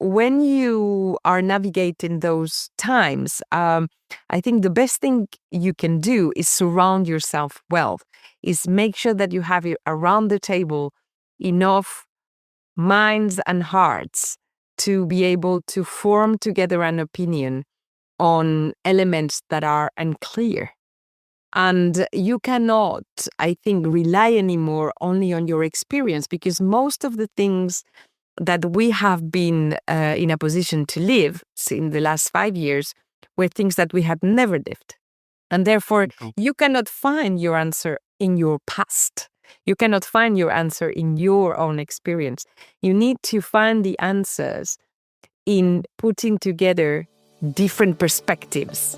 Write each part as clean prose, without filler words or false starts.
when you are navigating those times, I think the best thing you can do is surround yourself well, is make sure that you have around the table enough minds and hearts to be able to form together an opinion on elements that are unclear. And you cannot, I think, rely anymore only on your experience, because most of the things that we have been in a position to live in the last 5 years were things that we had never lived. And therefore, you cannot find your answer in your past. You cannot find your answer in your own experience. You need to find the answers in putting together different perspectives.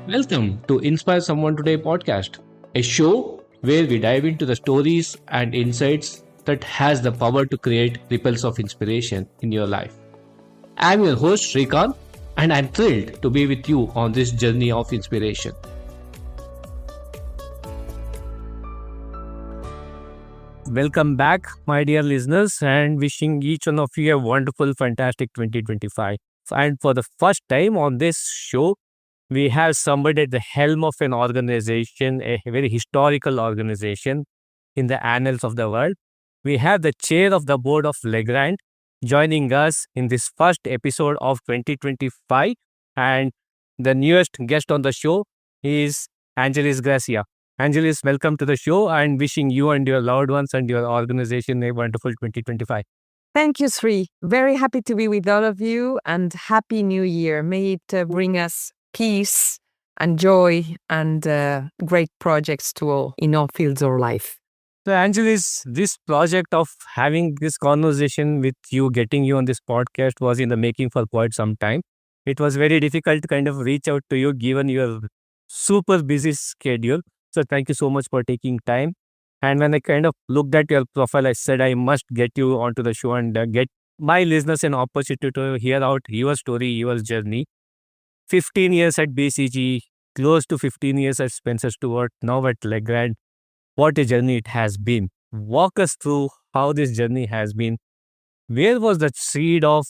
Welcome to Inspire Someone Today podcast, a show where we dive into the stories and insights that has the power to create ripples of inspiration in your life. I'm your host Shrikant, and I'm thrilled to be with you on this journey of inspiration. Welcome back, my dear listeners, and wishing each one of you a wonderful, fantastic 2025. And for the first time on this show, we have somebody at the helm of an organization, a very historical organization in the annals of the world. We have the chair of the board of Legrand joining us in this first episode of 2025. And the newest guest on the show is Angeles Gracia. Angeles, welcome to the show, and wishing you and your loved ones and your organization a wonderful 2025. Thank you, Sri. Very happy to be with all of you, and Happy New Year. May it bring us peace and joy and great projects to all in all fields of life. So, Angeles, this project of having this conversation with you, getting you on this podcast was in the making for quite some time. It was very difficult to kind of reach out to you given your super busy schedule. So thank you so much for taking time. And when I kind of looked at your profile, I said I must get you onto the show and get my listeners an opportunity to hear out your story, your journey. 15 years at BCG, close to 15 years at Spencer Stuart, now at Legrand. What a journey it has been. Walk us through how this journey has been. Where was the seed of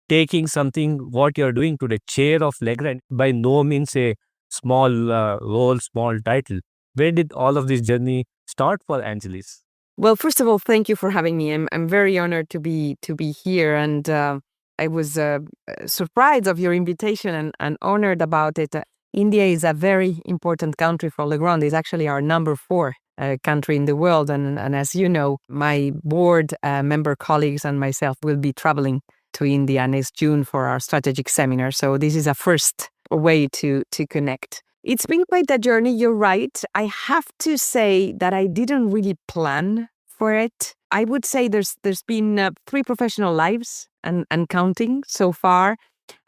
taking something, what you're doing to the chair of Legrand? By no means a small role, small title. Where did all of this journey start for Angeles? Well, first of all, thank you for having me. I'm very honored to be here, and I was surprised of your invitation and honored about it. India is a very important country for Legrand. It's actually our number 4 country in the world, and as you know, my board member colleagues and myself will be traveling to India next June for our strategic seminar. So this is a first way to connect. It's been quite a journey, you're right. I have to say that I didn't really plan for it. I would say there's been 3 professional lives and counting so far.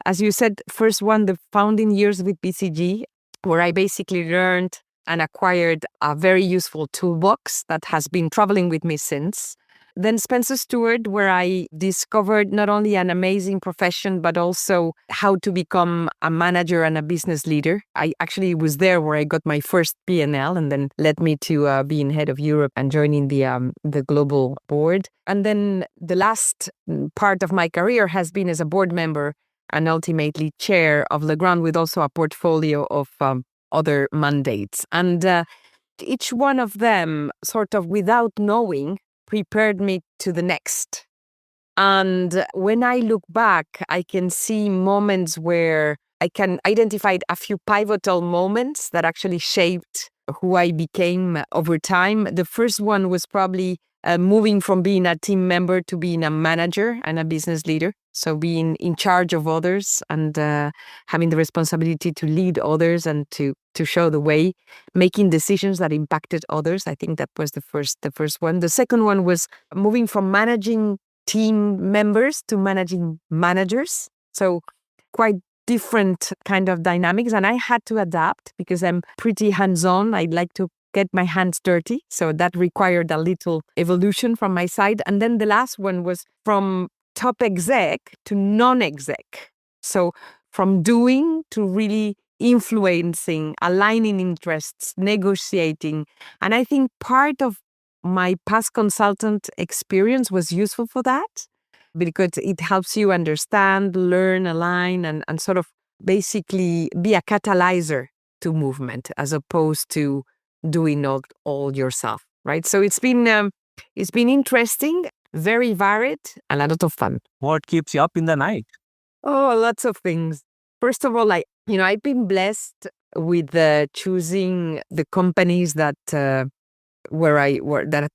As you said, first one, the founding years with BCG, where I basically learned and acquired a very useful toolbox that has been traveling with me since. Then Spencer Stuart, where I discovered not only an amazing profession, but also how to become a manager and a business leader. I actually was there where I got my first P&L, and then led me to being head of Europe and joining the global board. And then the last part of my career has been as a board member and ultimately chair of Legrand, with also a portfolio of other mandates. And each one of them, sort of without knowing, prepared me to the next. And when I look back, I can see moments where I can identify a few pivotal moments that actually shaped who I became over time. The first one was probably moving from being a team member to being a manager and a business leader. So being in charge of others and having the responsibility to lead others and to show the way, making decisions that impacted others. I think that was the first one. The second one was moving from managing team members to managing managers. So quite different kind of dynamics. And I had to adapt because I'm pretty hands-on. I like to get my hands dirty. So that required a little evolution from my side. And then the last one was from top exec to non-exec. So from doing to really influencing, aligning interests, negotiating. And I think part of my past consultant experience was useful for that because it helps you understand, learn, align, and sort of basically be a catalyzer to movement as opposed to doing all yourself, right? So it's been interesting, very varied, and a lot of fun. What keeps you up in the night? Oh, lots of things. First of all, I've been blessed with choosing the companies that that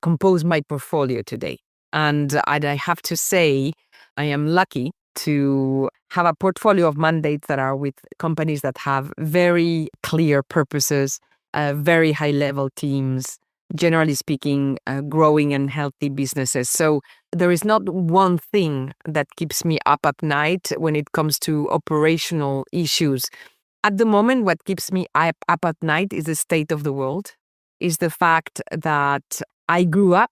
compose my portfolio today. And I have to say, I am lucky to have a portfolio of mandates that are with companies that have very clear purposes, very high level teams, generally speaking, growing and healthy businesses. So there is not one thing that keeps me up at night when it comes to operational issues. At the moment, what keeps me up at night is the state of the world, is the fact that I grew up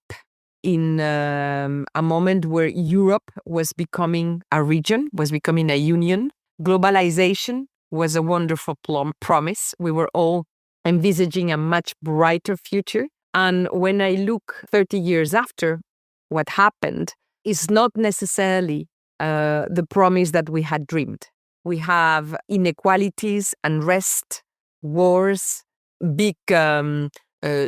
in a moment where Europe was becoming a region, was becoming a union. Globalization was a wonderful promise. We were all envisaging a much brighter future. And when I look 30 years after, what happened is not necessarily the promise that we had dreamed. We have inequalities, unrest, wars, big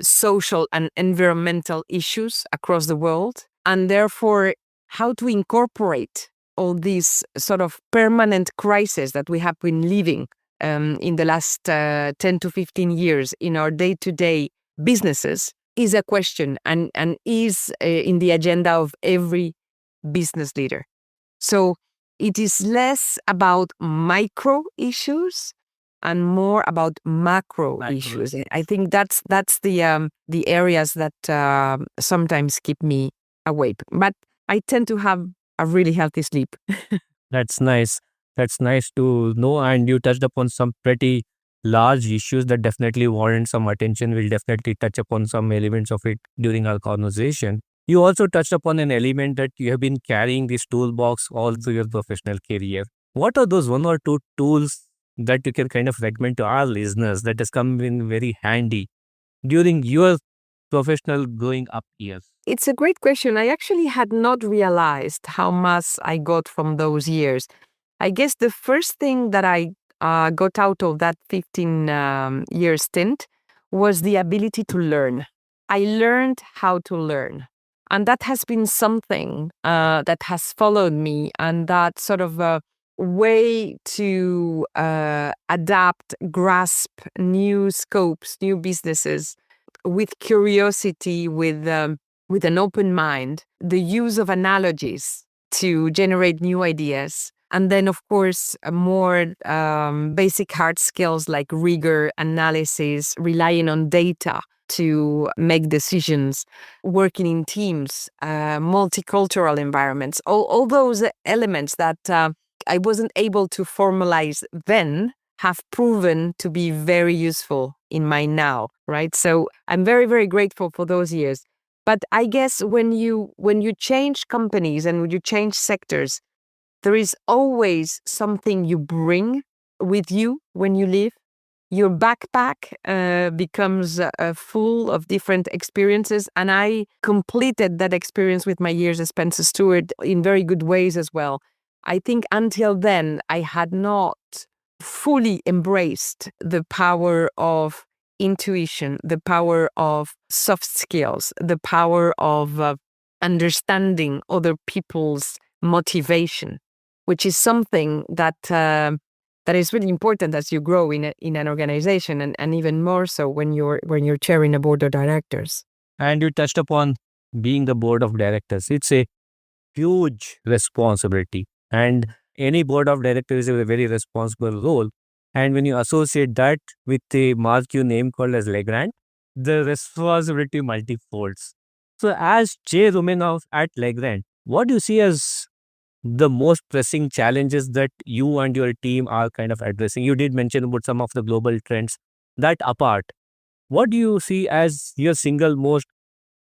social and environmental issues across the world. And therefore, how to incorporate all these sort of permanent crises that we have been living in the last 10 to 15 years in our day-to-day businesses is a question and is in the agenda of every business leader. So it is less about micro issues and more about macro issues. I think that's the areas that sometimes keep me awake. But I tend to have a really healthy sleep. That's nice. That's nice to know. And you touched upon some pretty large issues that definitely warrant some attention. We'll definitely touch upon some elements of it during our conversation. You also touched upon an element that you have been carrying this toolbox all through your professional career. What are those one or two tools that you can kind of recommend to our listeners that has come in very handy during your professional growing up years? It's a great question. I actually had not realized how much I got from those years. I guess the first thing that I got out of that 15-year stint was the ability to learn. I learned how to learn. And that has been something that has followed me, and that sort of way to adapt, grasp new scopes, new businesses with curiosity, with an open mind, the use of analogies to generate new ideas. And then, of course, more basic hard skills like rigor, analysis, relying on data to make decisions, working in teams, multicultural environments, all those elements that I wasn't able to formalize then have proven to be very useful in my now, right? So I'm very, very grateful for those years. But I guess when you change companies and when you change sectors, there is always something you bring with you when you leave. Your backpack becomes full of different experiences. And I completed that experience with my years as Spencer Stewart in very good ways as well. I think until then, I had not fully embraced the power of intuition, the power of soft skills, the power of understanding other people's motivation, which is something that is really important as you grow in an organization, and even more so when you're chairing a board of directors. And you touched upon being the board of directors. It's a huge responsibility, and any board of directors is a very responsible role. And when you associate that with a marquee name called as Legrand, the responsibility multifolds. So, as chairwoman of at Legrand, what do you see as the most pressing challenges that you and your team are kind of addressing? You did mention about some of the global trends. That apart, what do you see as your single most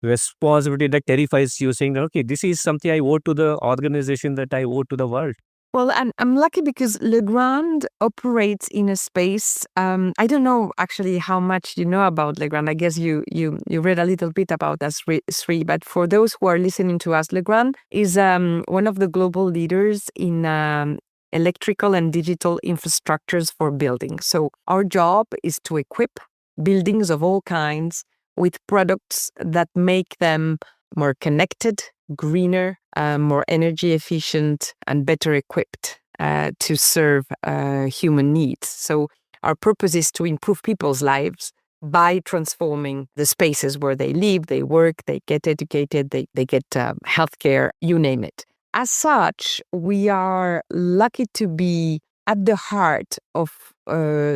responsibility that terrifies you, saying that, okay, this is something I owe to the organization, that I owe to the world? Well, I'm lucky because Legrand operates in a space. I don't know actually how much you know about Legrand. I guess you read a little bit about us three, but for those who are listening to us, Legrand is one of the global leaders in electrical and digital infrastructures for buildings. So our job is to equip buildings of all kinds with products that make them more connected, greener, more energy efficient, and better equipped to serve human needs. So our purpose is to improve people's lives by transforming the spaces where they live, they work, they get educated, they get healthcare, you name it. As such, we are lucky to be at the heart of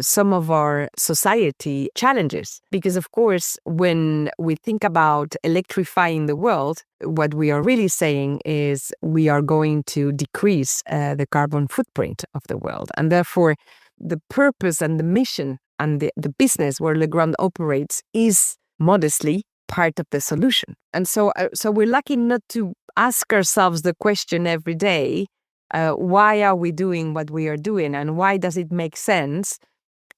some of our society challenges. Because, of course, when we think about electrifying the world, what we are really saying is we are going to decrease the carbon footprint of the world. And therefore, the purpose and the mission and the business where Legrand operates is modestly part of the solution. And so we're lucky not to ask ourselves the question every day, why are we doing what we are doing, and why does it make sense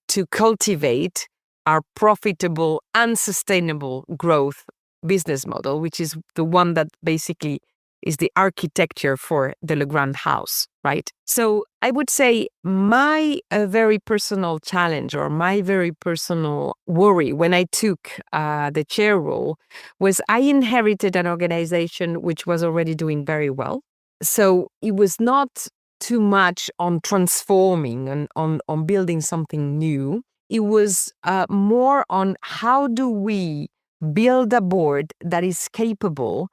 to cultivate our profitable and sustainable growth business model, which is the one that basically is the architecture for the Legrand house, right? So I would say my very personal challenge or my very personal worry when I took the chair role was I inherited an organization which was already doing very well. So it was not too much on transforming and on building something new. It was more on how do we build a board that is capable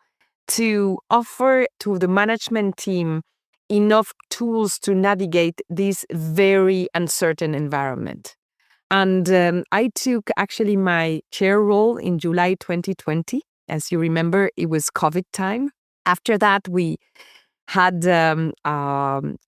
to offer to the management team enough tools to navigate this very uncertain environment. And I took actually my chair role in July 2020. As you remember, it was COVID time. After that, we had an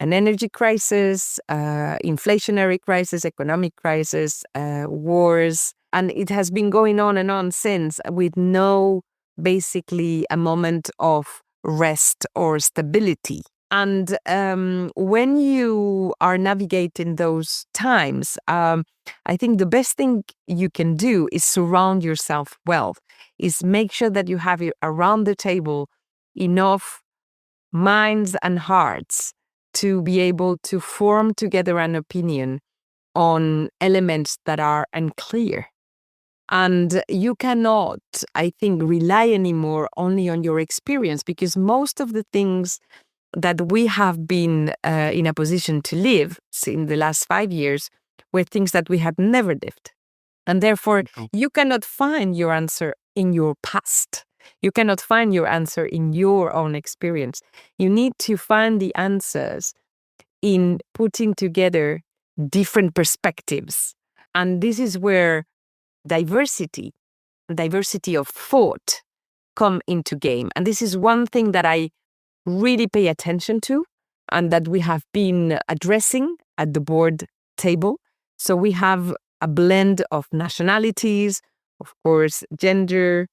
energy crisis, inflationary crisis, economic crisis, wars, and it has been going on and on since with no basically a moment of rest or stability. And when you are navigating those times, I think the best thing you can do is surround yourself well, is make sure that you have around the table enough minds and hearts to be able to form together an opinion on elements that are unclear. And you cannot, I think, rely anymore only on your experience, because most of the things that we have been in a position to live in the last 5 years were things that we had never lived. And therefore, you cannot find your answer in your past. You cannot find your answer in your own experience. You need to find the answers in putting together different perspectives. And this is where diversity of thought come into game. And this is one thing that I really pay attention to and that we have been addressing at the board table. So we have a blend of nationalities, of course, gender,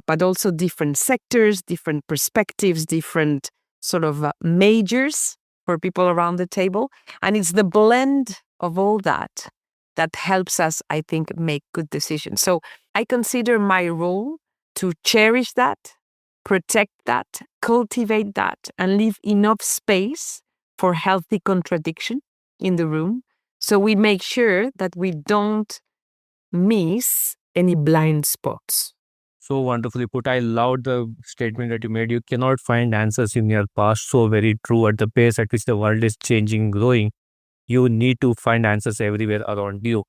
but also different sectors, different perspectives, different sort of majors for people around the table. And it's the blend of all that that helps us, I think, make good decisions. So I consider my role to cherish that, protect that, cultivate that, and leave enough space for healthy contradiction in the room. So we make sure that we don't miss any blind spots. So wonderfully put. I loved the statement that you made. You cannot find answers in your past. So very true. At the pace at which the world is changing, growing, you need to find answers everywhere around you.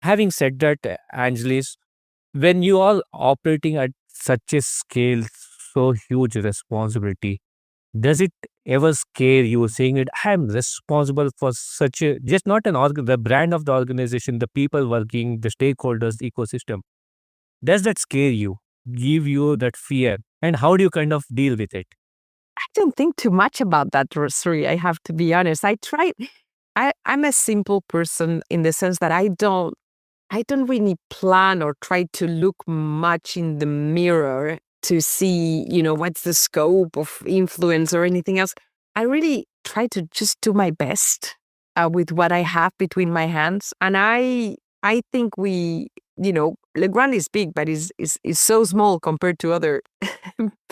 Having said that, Angeles, when you are operating at such a scale, so huge responsibility, does it ever scare you saying it, I'm responsible for such a, just not the brand of the organization, the people working, the stakeholders, the ecosystem. Does that scare you, give you that fear? And how do you kind of deal with it? I don't think too much about that, Rosary. I have to be honest. I'm a simple person in the sense that I don't really plan or try to look much in the mirror to see, what's the scope of influence or anything else. I really try to just do my best with what I have between my hands. And I think Legrand is big, but is so small compared to other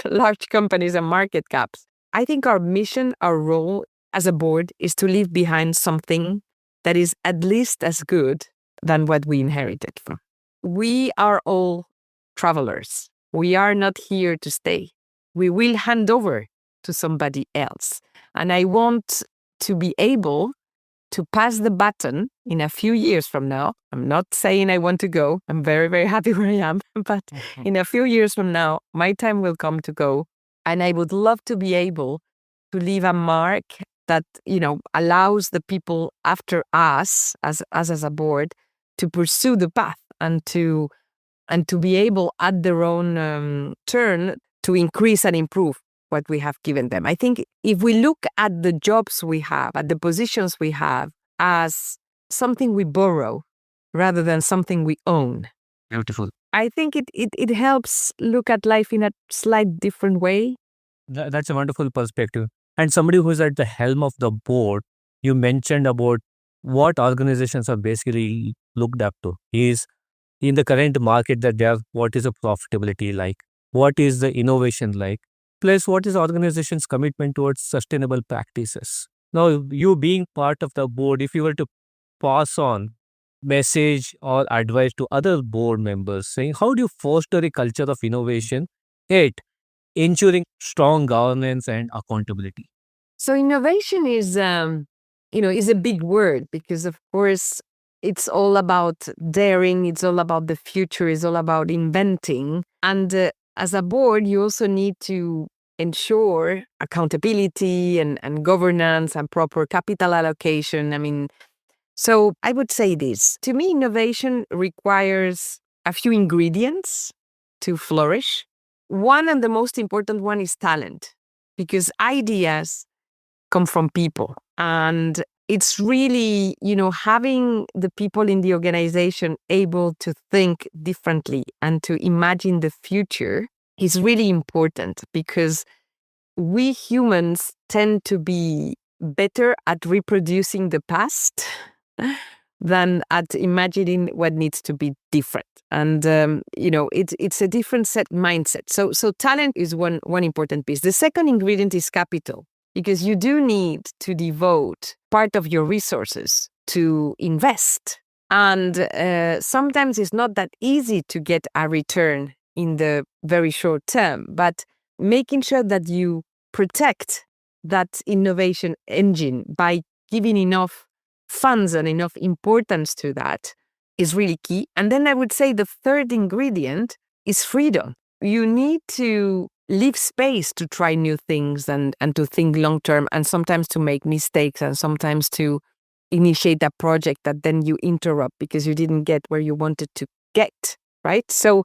large companies and market caps. I think our mission, our role as a board is to leave behind something that is at least as good than what we inherited from. We are all travelers. We are not here to stay. We will hand over to somebody else. And I want to be able to pass the baton in a few years from now. I'm not saying I want to go. I'm very, very happy where I am. But in a few years from now, my time will come to go. And I would love to be able to leave a mark that, allows the people after us as a board to pursue the path and to be able at their own turn to increase and improve what we have given them. I think if we look at the jobs we have, at the positions we have as something we borrow rather than something we own. Beautiful. I think it helps look at life in a slight different way. That's a wonderful perspective. And somebody who's at the helm of the board, you mentioned about what organizations are basically looked up to. Is in the current market that they have, what is the profitability like? What is the innovation like? Plus, what is the organization's commitment towards sustainable practices? Now, you being part of the board, if you were to pass on message or advice to other board members saying, how do you foster a culture of innovation, yet ensuring strong governance and accountability? So innovation is a big word because, of course, it's all about daring. It's all about the future. It's all about inventing. And as a board, you also need to ensure accountability and governance and proper capital allocation. So I would say this. To me, innovation requires a few ingredients to flourish. One, and the most important one, is talent, because ideas come from people. And it's really, having the people in the organization able to think differently and to imagine the future is really important, because we humans tend to be better at reproducing the past than at imagining what needs to be different. And it's a different mindset. So talent is one important piece. The second ingredient is capital, because you do need to devote part of your resources to invest. And sometimes it's not that easy to get a return in the very short term, but making sure that you protect that innovation engine by giving enough funds and enough importance to that is really key. And then I would say the third ingredient is freedom. You need to leave space to try new things and to think long term, and sometimes to make mistakes, and sometimes to initiate a project that then you interrupt because you didn't get where you wanted to get, right? So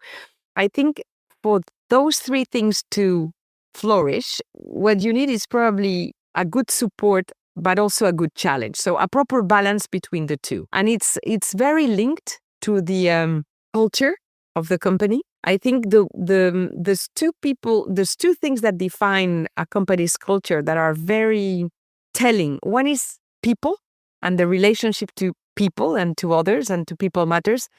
I think for those three things to flourish, what you need is probably a good support, but also a good challenge. So a proper balance between the two. And it's very linked to the culture of the company. I think there's two things that define a company's culture that are very telling. One is people and the relationship to people and to others and to people matters.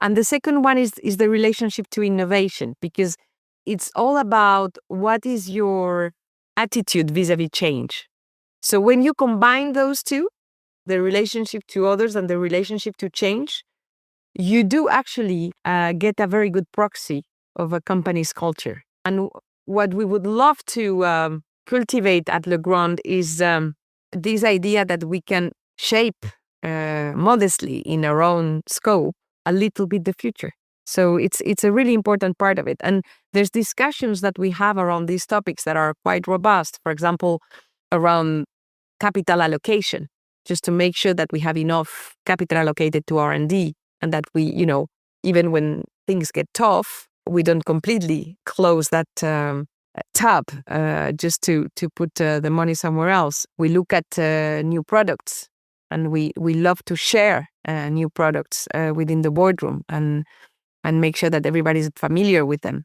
And the second one is the relationship to innovation, because it's all about what is your attitude vis-a-vis change. So when you combine those two, the relationship to others and the relationship to change, you do actually get a very good proxy of a company's culture. And what we would love to cultivate at Legrand is this idea that we can shape modestly in our own scope a little bit the future. So it's a really important part of it. And there's discussions that we have around these topics that are quite robust. For example, around capital allocation, just to make sure that we have enough capital allocated to R&D, and that we, even when things get tough, we don't completely close that tab just to put the money somewhere else. We look at new products, and we love to share new products within the boardroom and make sure that everybody's familiar with them.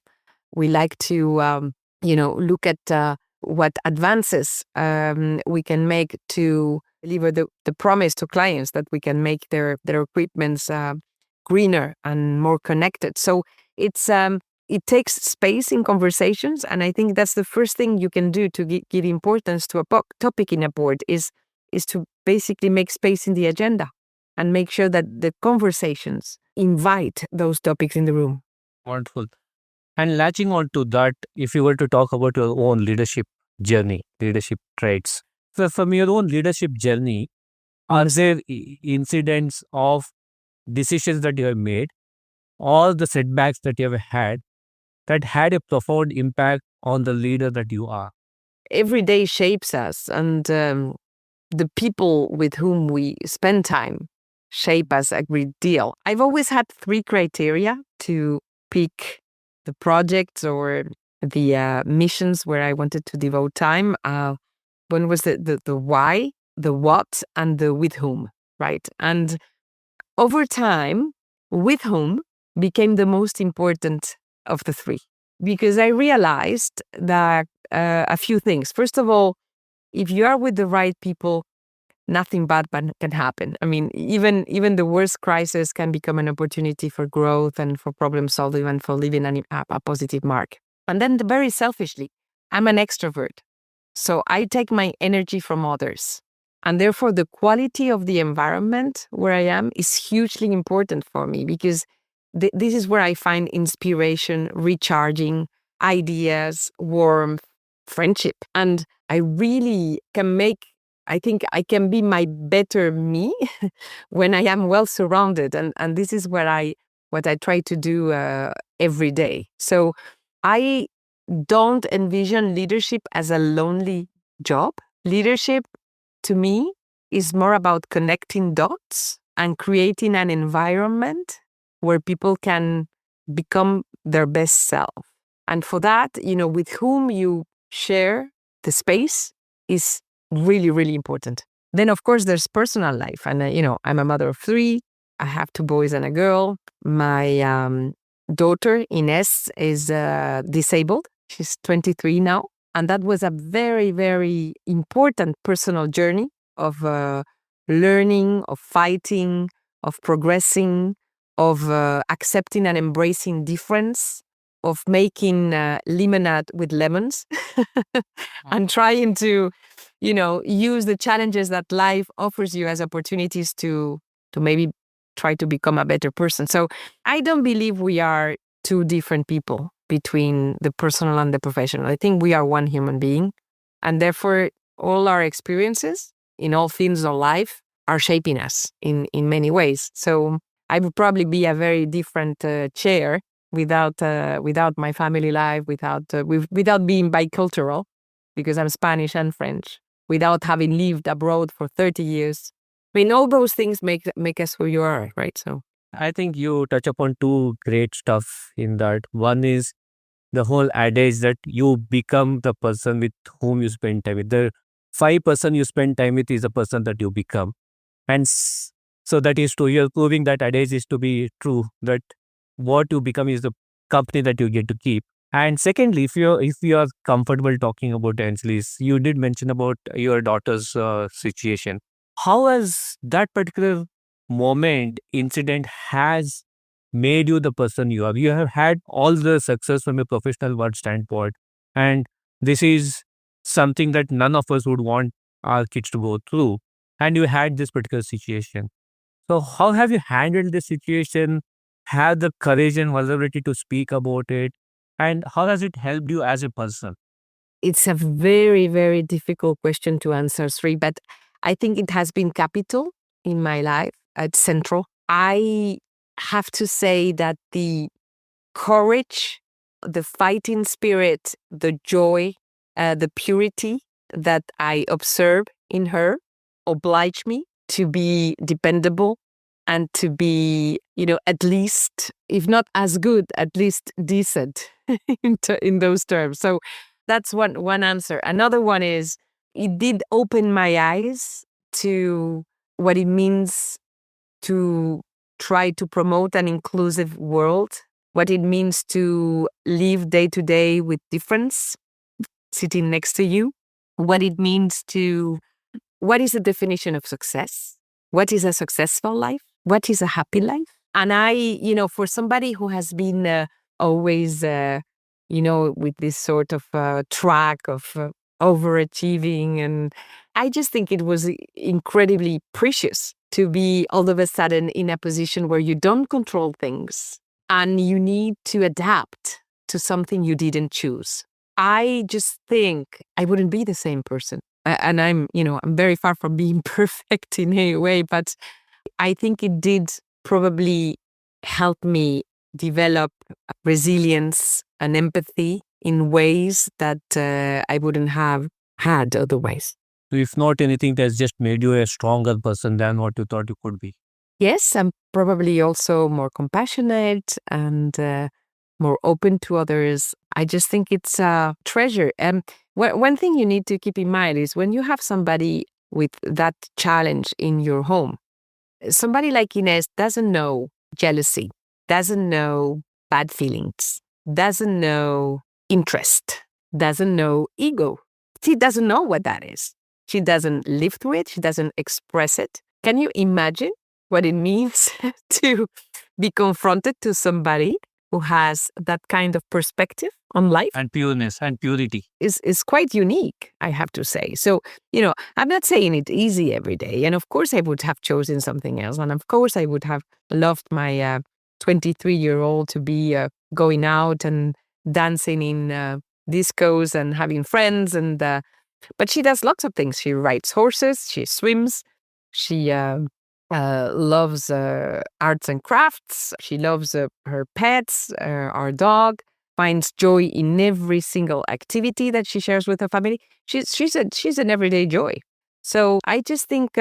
We like to, look at what advances we can make to deliver the promise to clients that we can make their equipments greener and more connected. So it takes space in conversations, and I think that's the first thing you can do to give importance to a topic in a board is to basically make space in the agenda and make sure that the conversations invite those topics in the room. Wonderful. And latching on to that, if you were to talk about your own leadership journey, leadership traits, so from your own leadership journey, are there incidents of decisions that you have made, all the setbacks that you have had, that had a profound impact on the leader that you are? Every day shapes us, and the people with whom we spend time shape us a great deal. I've always had 3 criteria to pick the projects or the missions where I wanted to devote time. One was the why, the what, and the with whom, right? And over time, with whom became the most important of the 3, because I realized that a few things. First of all, if you are with the right people, nothing bad can happen. I mean, even the worst crisis can become an opportunity for growth and for problem solving and for leaving a positive mark. And then very selfishly, I'm an extrovert. So I take my energy from others. And therefore, the quality of the environment where I am is hugely important for me, because this is where I find inspiration, recharging, ideas, warmth, friendship. And I really I think I can be my better me when I am well surrounded. And this is what I try to do every day. So I don't envision leadership as a lonely job. Leadership, to me, is more about connecting dots and creating an environment where people can become their best self. And for that, with whom you share the space is really, really important. Then, of course, there's personal life. And, I'm a mother of 3. I have 2 boys and a girl. My daughter, Ines, is disabled. She's 23 now. And that was a very, very important personal journey of learning, of fighting, of progressing, of accepting and embracing difference, of making lemonade with lemons and trying to, use the challenges that life offers you as opportunities to maybe try to become a better person. So I don't believe we are 2 different people between the personal and the professional. I think we are one human being. And therefore, all our experiences in all fields of life are shaping us in many ways. So I would probably be a very different chair without my family life, without being bicultural, because I'm Spanish and French, without having lived abroad for 30 years. I mean, all those things make us who you are, right? So I think you touch upon 2 great stuff in that. One is the whole adage that you become the person with whom you spend time with. The 5% you spend time with is the person that you become. And so that is true. You're proving that adage is to be true, that what you become is the company that you get to keep. And secondly, if you are comfortable talking about Angeles, you did mention about your daughter's situation. How has that particular incident has made you the person you are? You have had all the success from a professional world standpoint, and this is something that none of us would want our kids to go through. And you had this particular situation. So how have you handled this situation? Have the courage and vulnerability to speak about it? And how has it helped you as a person? it's a very, very difficult question to answer, Sri, but I think it has been capital in my life. It's central. I have to say that the courage, the fighting spirit, the joy, the purity that I observe in her oblige me to be dependable and to be, at least, if not as good, at least decent in those terms. So that's one answer. Another one is it did open my eyes to what it means to try to promote an inclusive world, what it means to live day to day with difference, sitting next to you, what it means to, what is the definition of success? What is a successful life? What is a happy life? And for somebody who has been always, with this sort of track of overachieving, and I just think it was incredibly precious to be all of a sudden in a position where you don't control things and you need to adapt to something you didn't choose. I just think I wouldn't be the same person. And I'm very far from being perfect in any way, but I think it did probably help me develop resilience and empathy in ways that I wouldn't have had otherwise. So if not anything, that's just made you a stronger person than what you thought you could be. Yes, I'm probably also more compassionate and more open to others. I just think it's a treasure. One thing you need to keep in mind is when you have somebody with that challenge in your home, somebody like Ines doesn't know jealousy, doesn't know bad feelings, doesn't know interest, doesn't know ego. She doesn't know what that is. She doesn't live through it. She doesn't express it. Can you imagine what it means to be confronted to somebody who has that kind of perspective on life? And pureness and purity. Is quite unique, I have to say. So, I'm not saying it easy every day. And of course, I would have chosen something else. And of course, I would have loved my 23-year-old to be going out and dancing in discos and having friends. But she does lots of things. She rides horses, she swims, she loves arts and crafts, she loves her pets, our dog, finds joy in every single activity that she shares with her family. She's an everyday joy. So I just think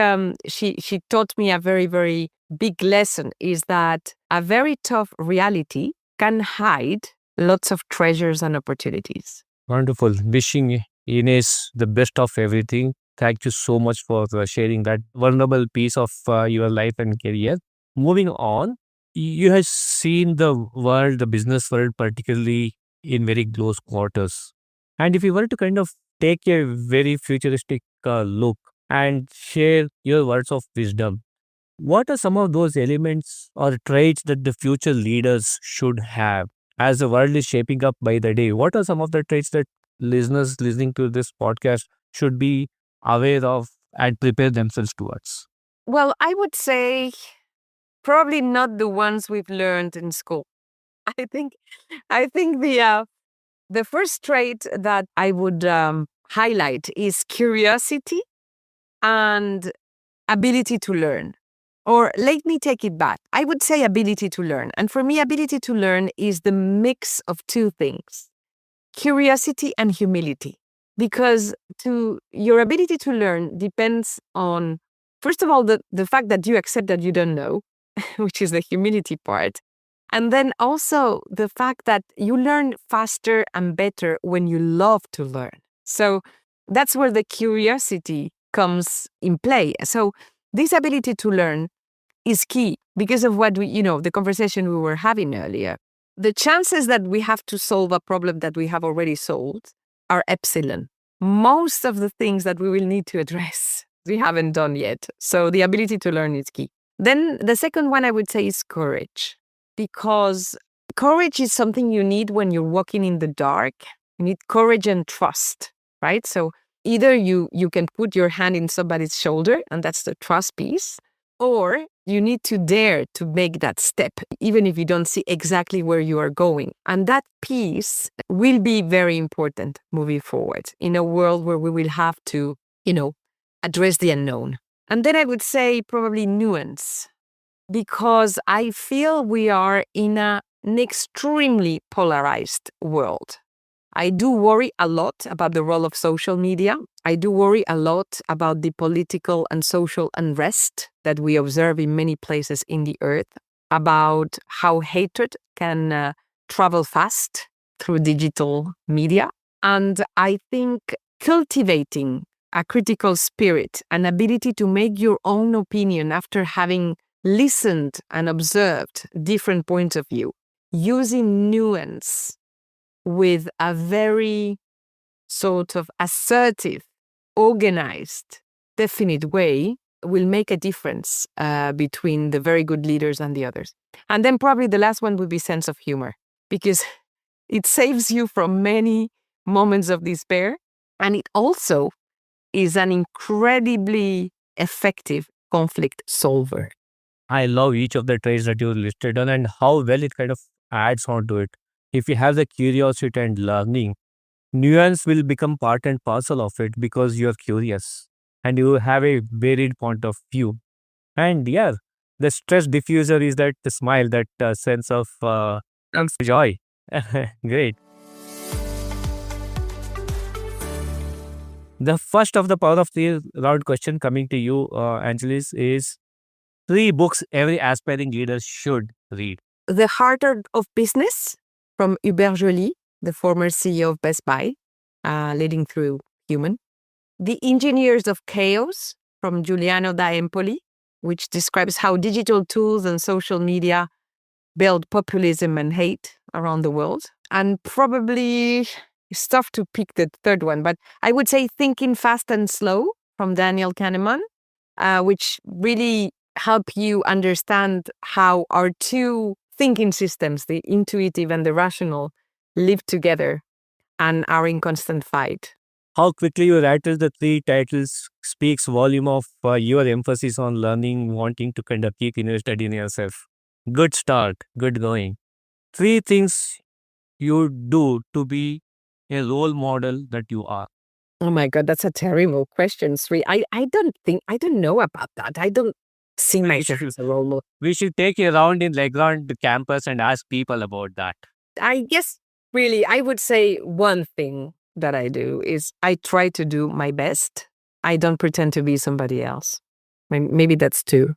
she taught me a very, very big lesson, is that a very tough reality can hide lots of treasures and opportunities. Wonderful. Wishing Ines the best of everything. Thank you so much for sharing that vulnerable piece of your life and career. Moving on, you have seen the world, the business world, particularly in very close quarters. And if you were to kind of take a very futuristic look and share your words of wisdom, what are some of those elements or traits that the future leaders should have as the world is shaping up by the day? What are some of the traits that listeners listening to this podcast should be aware of and prepare themselves towards? Well, I would say probably not the ones we've learned in school. I think I think the first trait that I would highlight is curiosity and ability to learn. Or let me take it back. I would say ability to learn. And for me, ability to learn is the mix of two things: curiosity and humility. Because your ability to learn depends on, first of all, the fact that you accept that you don't know, which is the humility part. And then also the fact that you learn faster and better when you love to learn. So that's where the curiosity comes in play. So this ability to learn is key because of what the conversation we were having earlier. The chances that we have to solve a problem that we have already solved are epsilon. Most of the things that we will need to address, we haven't done yet. So the ability to learn is key. Then the second one I would say is courage, because courage is something you need when you're walking in the dark. You need courage and trust, right? So either you can put your hand in somebody's shoulder, and that's the trust piece, or you need to dare to make that step, even if you don't see exactly where you are going. And that piece will be very important moving forward in a world where we will have to, address the unknown. And then I would say probably nuance, because I feel we are in an extremely polarized world. I do worry a lot about the role of social media. I do worry a lot about the political and social unrest that we observe in many places in the earth, about how hatred can travel fast through digital media. And I think cultivating a critical spirit, an ability to make your own opinion after having listened and observed different points of view, using nuance with a very sort of assertive, organized, definite way will make a difference between the very good leaders and the others. And then probably the last one would be sense of humor, because it saves you from many moments of despair. And it also is an incredibly effective conflict solver. I love each of the traits that you listed on and how well it kind of adds on to it. If you have the curiosity and learning, nuance will become part and parcel of it because you're curious and you have a varied point of view. And yeah, the stress diffuser is that smile, that sense of joy. Great. The first of the power of the round question coming to you, Angeles, is 3 books every aspiring leader should read. The Heart of Business from Hubert Joly, the former CEO of Best Buy, Leading Through Human. The Engineers of Chaos from Giuliano da Empoli, which describes how digital tools and social media build populism and hate around the world. And probably it's tough to pick the third one, but I would say Thinking Fast and Slow from Daniel Kahneman, which really help you understand how our two thinking systems, the intuitive and the rational, live together and are in constant fight. How quickly you rattle the 3 titles speaks volume of your emphasis on learning, wanting to kind of keep invested in yourself. Good start, good going. 3 things you do to be a role model that you are. Oh my God, that's a terrible question, Sri. I don't know about that. I don't see myself as a role model. We should take a round in Legrand campus and ask people about that. I guess really I would say one thing that I do is I try to do my best. I don't pretend to be somebody else. Maybe that's two.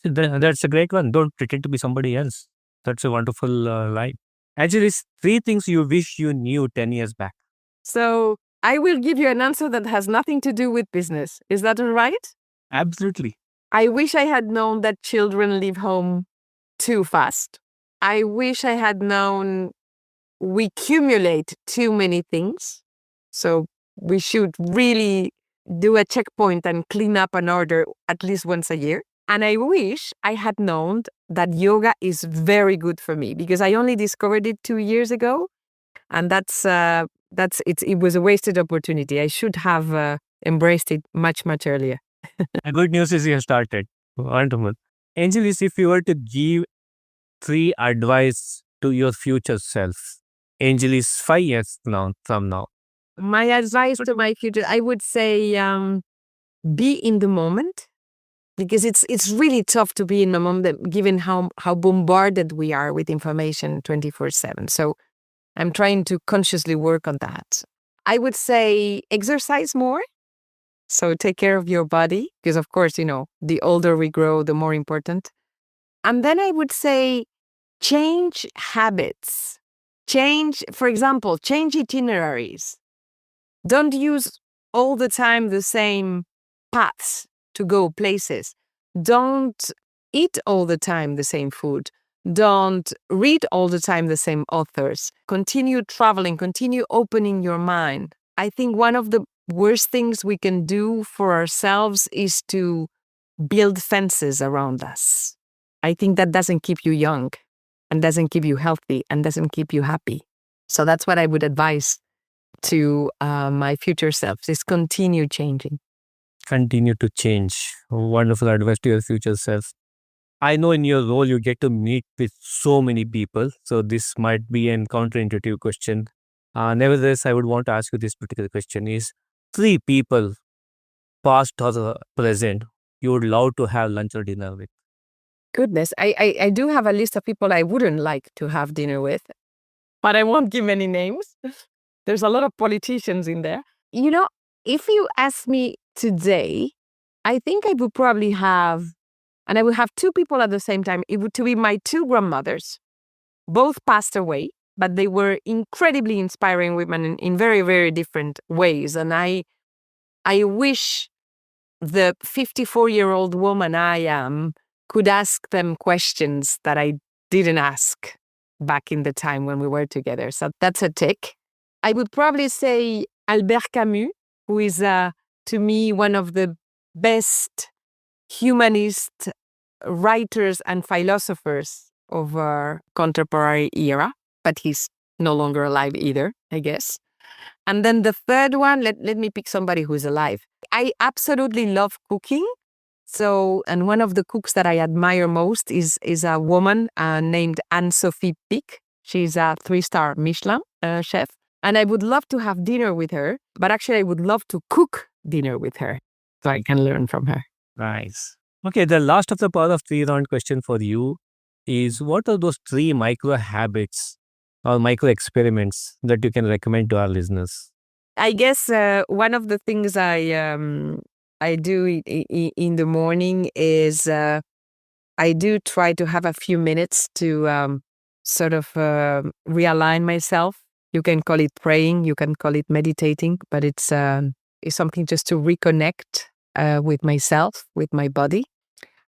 That's a great one. Don't pretend to be somebody else. That's a wonderful line. Actually, it's 3 things you wish you knew 10 years back. So I will give you an answer that has nothing to do with business. Is that all right? Absolutely. I wish I had known that children leave home too fast. I wish I had known we accumulate too many things. So we should really do a checkpoint and clean up an order at least once a year. And I wish I had known that yoga is very good for me, because I only discovered it 2 years ago. And it was a wasted opportunity. I should have embraced it much, much earlier. The good news is you have started. Wonderful. Angelis, if you were to give 3 advice to your future self, Angelis 5 years from now. My advice to my future, I would say, be in the moment, because it's really tough to be in the moment given how bombarded we are with information 24/7. So I'm trying to consciously work on that. I would say exercise more. So take care of your body, because of course, the older we grow, the more important. And then I would say change habits. For example, change itineraries. Don't use all the time the same paths to go places. Don't eat all the time the same food. Don't read all the time the same authors. Continue traveling, continue opening your mind. I think one of the worst things we can do for ourselves is to build fences around us. I think that doesn't keep you young and doesn't keep you healthy and doesn't keep you happy. So that's what I would advise to my future self, is continue changing. Continue to change. Wonderful advice to your future self. I know in your role you get to meet with so many people, so this might be an counterintuitive question. Nevertheless, I would want to ask you this particular question: is 3 people, past or present, you would love to have lunch or dinner with? Goodness, I do have a list of people I wouldn't like to have dinner with, but I won't give any names. There's a lot of politicians in there. If you ask me today, I think I would probably have, and I would have 2 people at the same time. It would to be my 2 grandmothers. Both passed away, but they were incredibly inspiring women in very, very different ways. And I wish the 54-year-old woman I am could ask them questions that I didn't ask back in the time when we were together. So that's a tick. I would probably say Albert Camus, who is, to me, one of the best humanist writers and philosophers of our contemporary era, but he's no longer alive either, I guess. And then the third one, let me pick somebody who's alive. I absolutely love cooking. So, and one of the cooks that I admire most is a woman named Anne-Sophie Pic. She's a 3-star Michelin chef. And I would love to have dinner with her, but actually I would love to cook dinner with her so I can learn from her. Nice. Okay, the last of the part of 3 round question for you is, what are those 3 micro habits or micro experiments that you can recommend to our listeners? I guess one of the things I do in the morning is I do try to have a few minutes to sort of realign myself. You can call it praying, you can call it meditating, but it's something just to reconnect with myself, with my body.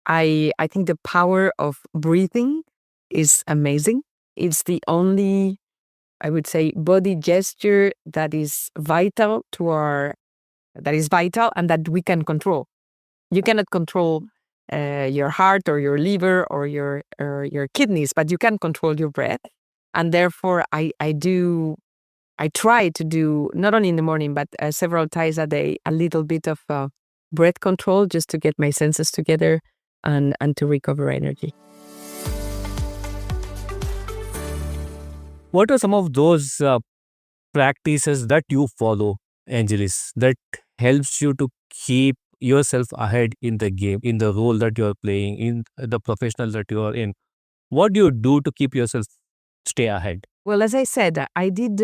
I think the power of breathing is amazing. It's the only, I would say, body gesture that is vital and that we can control. You cannot control your heart or your liver or your kidneys, but you can control your breath. And therefore, I try to do, not only in the morning, but several times a day, a little bit of breath control just to get my senses together and to recover energy. What are some of those practices that you follow, Angeles, that helps you to keep yourself ahead in the game, in the role that you're playing, in the professional that you are in? What do you do to keep yourself stay ahead? Well, as I said, I did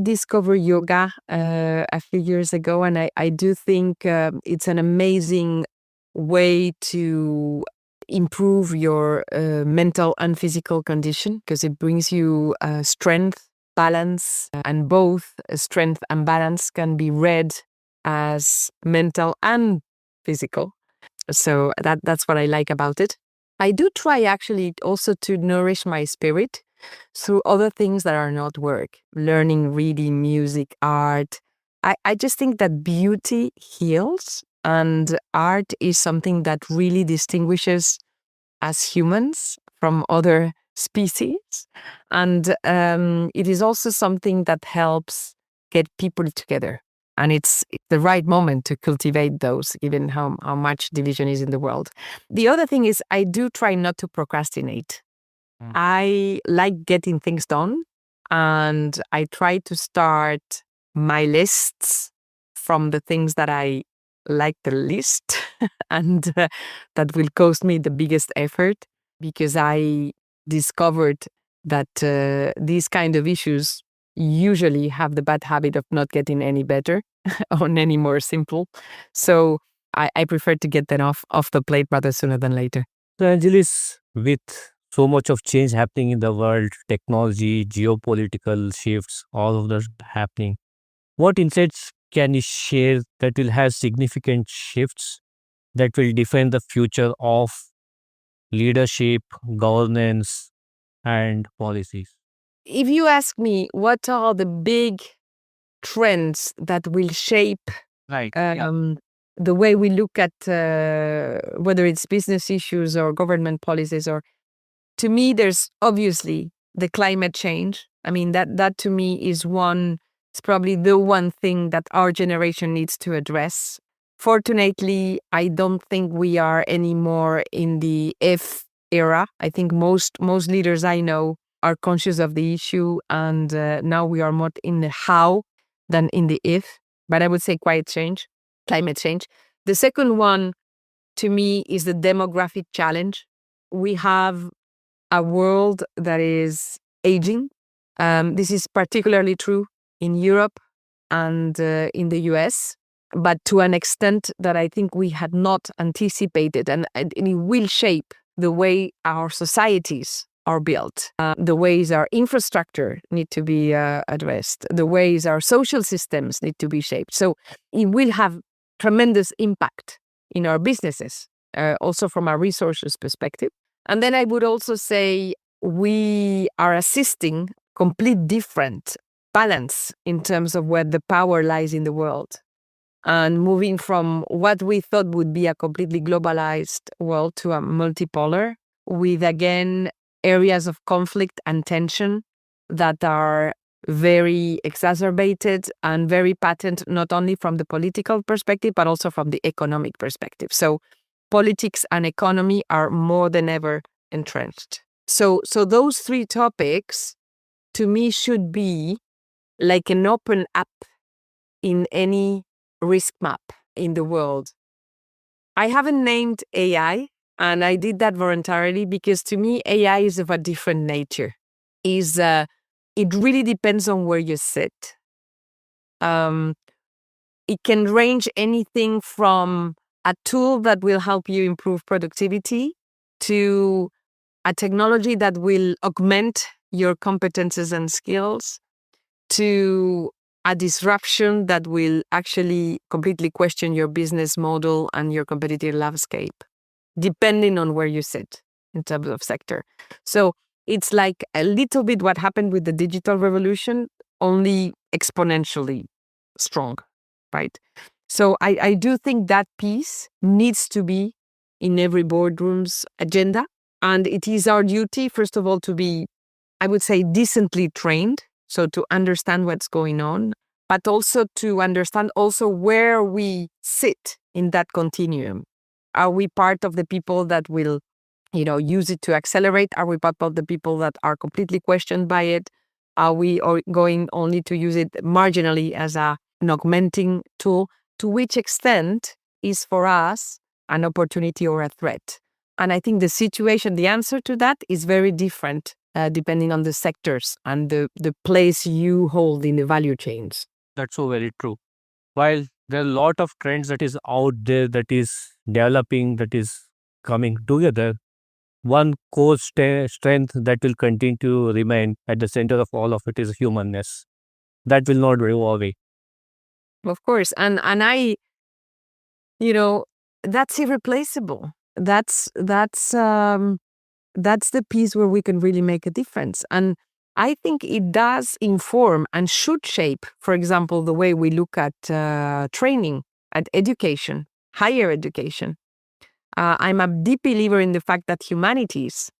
discover yoga a few years ago, and I do think it's an amazing way to improve your mental and physical condition, because it brings you strength, balance, and both strength and balance can be read as mental and physical. So that's what I like about it. I do try actually also to nourish my spirit through other things that are not work, learning, reading, music, art. I just think that beauty heals, and art is something that really distinguishes as humans from other species. And it is also something that helps get people together. And it's the right moment to cultivate those, given how much division is in the world. The other thing is I do try not to procrastinate. I like getting things done, and I try to start my lists from the things that I like the least and that will cost me the biggest effort, because I discovered that these kind of issues usually have the bad habit of not getting any better or any more simple. So I prefer to get them off the plate rather sooner than later. So, Angeles, with so much of change happening in the world, technology, geopolitical shifts, all of that happening, what insights can you share that will have significant shifts that will define the future of leadership, governance, and policies? If you ask me what are the big trends that will shape Right. the way we look at whether it's business issues or government policies, or to me, there's obviously the climate change. I mean, that to me is it's probably the one thing that our generation needs to address. Fortunately, I don't think we are anymore in the if era. I think most leaders I know are conscious of the issue, and now we are more in the how than in the if. But I would say climate change. The second one, to me, is the demographic challenge. We have a world that is aging. This is particularly true in Europe and in the US, but to an extent that I think we had not anticipated, and it will shape the way our societies are built, the ways our infrastructure need to be addressed, the ways our social systems need to be shaped. So it will have tremendous impact in our businesses, also from a resources perspective. And then I would also say we are assisting complete different balance in terms of where the power lies in the world, and moving from what we thought would be a completely globalized world to a multipolar, with, again, areas of conflict and tension that are very exacerbated and very patent, not only from the political perspective, but also from the economic perspective. So politics and economy are more than ever entrenched. So those three topics, to me, should be like an open app in any risk map in the world. I haven't named AI, and I did that voluntarily because to me, AI is of a different nature. It really depends on where you sit. It can range anything from a tool that will help you improve productivity to a technology that will augment your competences and skills, to a disruption that will actually completely question your business model and your competitive landscape, depending on where you sit in terms of sector. So it's like a little bit what happened with the digital revolution, only exponentially strong, right? So I do think that piece needs to be in every boardroom's agenda. And it is our duty, first of all, to be, I would say, decently trained, so to understand what's going on, but also to understand also where we sit in that continuum. Are we part of the people that will, use it to accelerate? Are we part of the people that are completely questioned by it? Are we going only to use it marginally as an augmenting tool? To which extent is for us an opportunity or a threat? And I think the answer to that is very different depending on the sectors and the place you hold in the value chains. That's so very true. While there are a lot of trends that is out there, that is developing, that is coming together, one core strength that will continue to remain at the center of all of it is humanness. That will not go away. Of course. And that's irreplaceable. That's the piece where we can really make a difference. And I think it does inform and should shape, for example, the way we look at training, at education, higher education. I'm a deep believer in the fact that humanities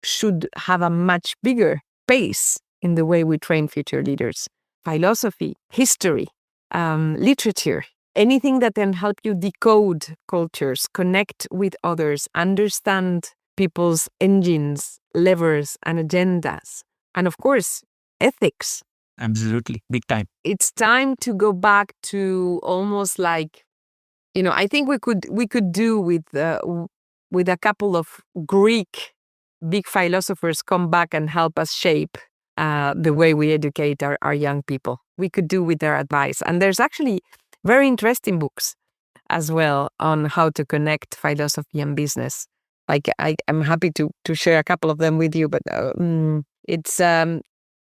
should have a much bigger pace in the way we train future leaders. Philosophy, history, literature, anything that can help you decode cultures, connect with others, understand people's engines, levers, and agendas. And of course, ethics. Absolutely. Big time. It's time to go back to almost like, I think we could do with a couple of Greek big philosophers come back and help us shape the way we educate our young people. We could do with their advice. And there's actually very interesting books as well on how to connect philosophy and business. Like I'm happy to share a couple of them with you, but it's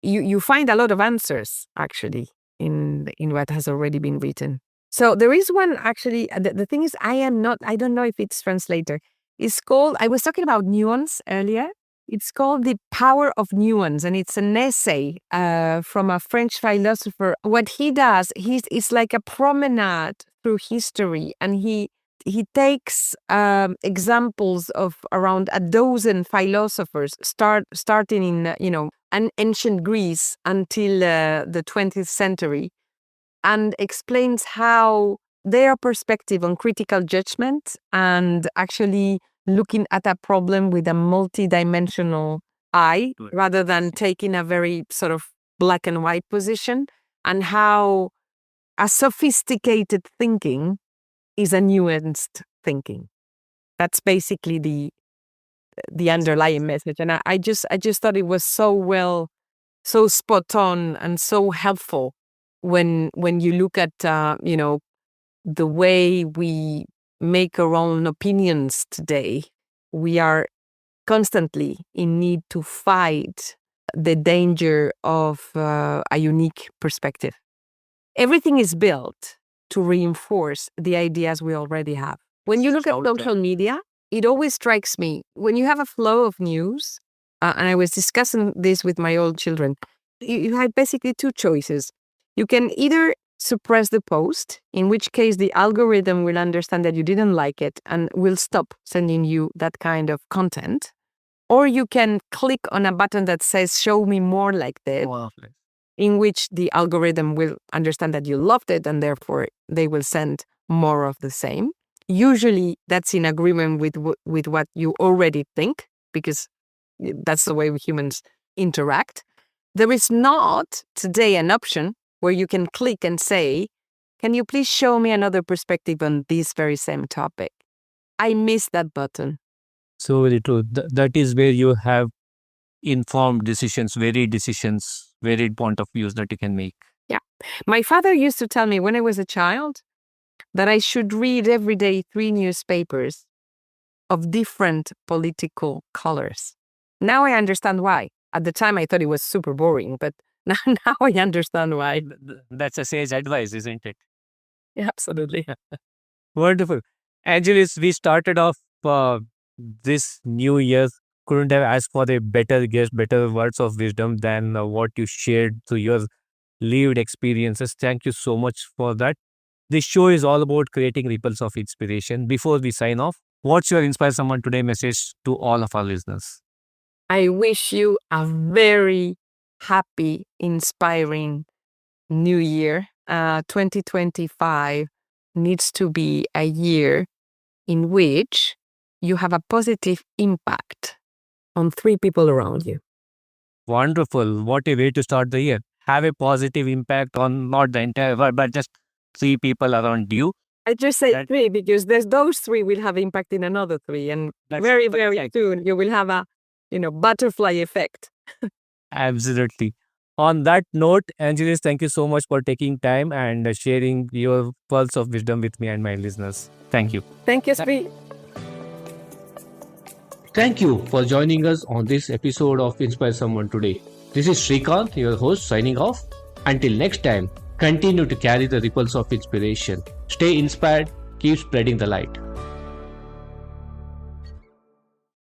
you find a lot of answers actually in what has already been written. So there is one actually. The thing is, I don't know if it's translator. It's called. I was talking about nuance earlier. It's called The Power of Nuance, and it's an essay from a French philosopher. What he does, it's like a promenade through history, and he takes examples of around a dozen philosophers, starting in ancient Greece until the 20th century, and explains how their perspective on critical judgment and actually looking at a problem with a multidimensional eye rather than taking a very sort of black and white position, and how a sophisticated thinking is a nuanced thinking. That's basically the underlying message. And I just thought it was so spot on and so helpful when you look at the way we make our own opinions today. We are constantly in need to fight the danger of a unique perspective. Everything is built to reinforce the ideas we already have. When you look at social media, it always strikes me when you have a flow of news, and I was discussing this with my old children. you have basically two choices. You can either suppress the post, in which case the algorithm will understand that you didn't like it and will stop sending you that kind of content. Or you can click on a button that says, show me more like this, in which the algorithm will understand that you loved it and therefore they will send more of the same. Usually that's in agreement with what you already think, because that's the way humans interact. There is not today an option where you can click and say, can you please show me another perspective on this very same topic? I miss that button. So very true. That is where you have informed decisions, varied point of views that you can make. Yeah. My father used to tell me when I was a child that I should read every day 3 newspapers of different political colors. Now I understand why. At the time, I thought it was super boring, but now I understand why. That's a sage advice, isn't it? Yeah, absolutely. Wonderful. Angeles, we started off this new year. Couldn't have asked for a better guest, better words of wisdom than what you shared through your lived experiences. Thank you so much for that. This show is all about creating ripples of inspiration. Before we sign off, what's your Inspire Someone Today message to all of our listeners? I wish you a very happy, inspiring new year. 2025 needs to be a year in which you have a positive impact on 3 people around you. Wonderful. What a way to start the year. Have a positive impact on not the entire world, but just 3 people around you. I just say 3 because those 3 will have impact in another 3. And very soon you will have a, butterfly effect. Absolutely. On that note, Angeles, thank you so much for taking time and sharing your pearls of wisdom with me and my listeners. Thank you. Thank you, Sri. Thank you for joining us on this episode of Inspire Someone Today. This is Srikanth, your host, signing off. Until next time, continue to carry the ripples of inspiration. Stay inspired, keep spreading the light.